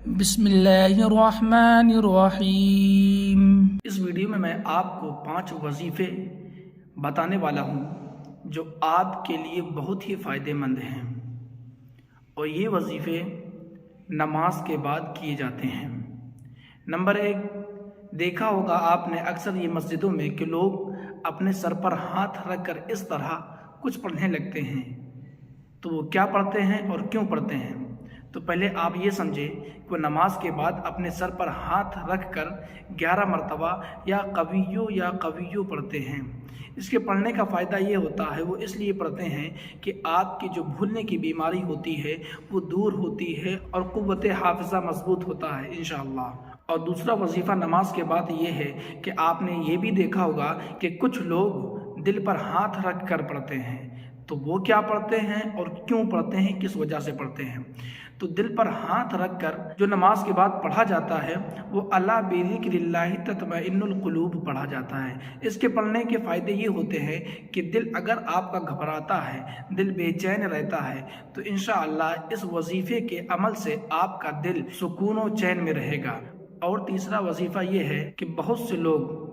बिस्मिल्लाहिर्रहमानिर्रहीम। इस वीडियो में मैं आपको 5 वजीफ़े बताने वाला हूँ जो आपके लिए बहुत ही फ़ायदेमंद हैं, और ये वजीफ़े नमाज के बाद किए जाते हैं। नंबर 1, देखा होगा आपने अक्सर ये मस्जिदों में कि लोग अपने सर पर हाथ रख कर इस तरह कुछ पढ़ने लगते हैं। तो वो क्या पढ़ते हैं और क्यों पढ़ते हैं? तो पहले आप ये समझें कि वो नमाज के बाद अपने सर पर हाथ रख कर 11 मरतबा या कवियो पढ़ते हैं। इसके पढ़ने का फ़ायदा ये होता है, वो इसलिए पढ़ते हैं कि आपकी जो भूलने की बीमारी होती है वो दूर होती है और क़ुव्वत हाफ़िज़ा मजबूत होता है इंशाअल्लाह। और दूसरा वजीफ़ा नमाज के बाद ये है कि आपने ये भी देखा होगा कि कुछ लोग दिल पर हाथ रख कर पढ़ते हैं। तो वो क्या पढ़ते हैं और क्यों पढ़ते हैं, किस वजह से पढ़ते हैं? तो दिल पर हाथ रख कर जो नमाज के बाद पढ़ा जाता है वो अला बिज़िक्रिल्लाहि तत्मइन्नुल क़ुलूब पढ़ा जाता है। इसके पढ़ने के फ़ायदे ये होते हैं कि दिल अगर आपका घबराता है, दिल बेचैन रहता है, तो इंशाअल्लाह इस वजीफ़े के अमल से आपका दिल सुकून और चैन में रहेगा। और तीसरा वजीफ़ा ये है कि बहुत से लोग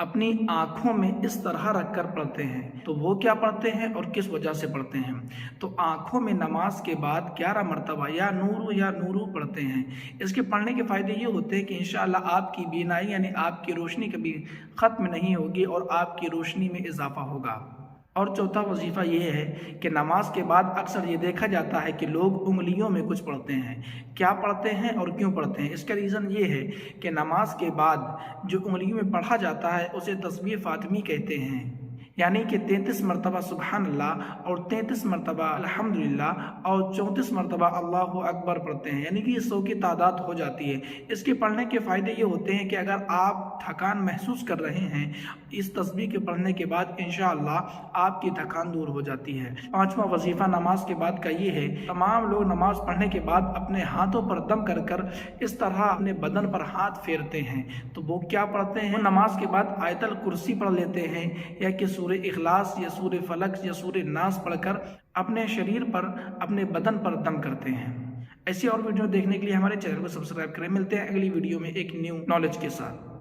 अपनी आँखों में इस तरह रख कर पढ़ते हैं। तो वो क्या पढ़ते हैं और किस वजह से पढ़ते हैं? तो आँखों में नमाज के बाद 11 मरतबा या नूरू पढ़ते हैं। इसके पढ़ने के फ़ायदे ये होते हैं कि इंशाअल्लाह आपकी बीनाई यानी आपकी रोशनी कभी ख़त्म नहीं होगी और आपकी रोशनी में इजाफ़ा होगा। और चौथा वजीफ़ा ये है कि नमाज के बाद अक्सर ये देखा जाता है कि लोग उंगलियों में कुछ पढ़ते हैं। क्या पढ़ते हैं और क्यों पढ़ते हैं? इसका रीज़न ये है कि नमाज के बाद जो उंगलियों में पढ़ा जाता है उसे तस्बीह फ़ातिमी कहते हैं, यानी कि 33 मरतबा सुबहान अल्लाह और 33 मरतबा अल्हम्दुलिल्लाह और 34 मरतबा अल्लाहु अकबर पढ़ते हैं, यानी कि 100 की तादाद हो जाती है। इसके पढ़ने के फ़ायदे ये होते हैं कि अगर आप थकान महसूस कर रहे हैं इस तस्बीह के पढ़ने के बाद इंशाअल्लाह आपकी थकान दूर हो जाती है। 5वां वजीफ़ा नमाज के बाद का ये है, तमाम लोग नमाज पढ़ने के बाद अपने हाथों पर दम कर कर इस तरह अपने बदन पर हाथ फेरते हैं। तो वो क्या पढ़ते हैं? नमाज के बाद आयतल कुर्सी पढ़ लेते हैं या कि सूरे इखलास या सूरे फलक या सूरे नास पढ़कर अपने शरीर पर, अपने बदन पर दम करते हैं। ऐसी और वीडियो देखने के लिए हमारे चैनल को सब्सक्राइब करें। मिलते हैं अगली वीडियो में एक न्यू नॉलेज के साथ।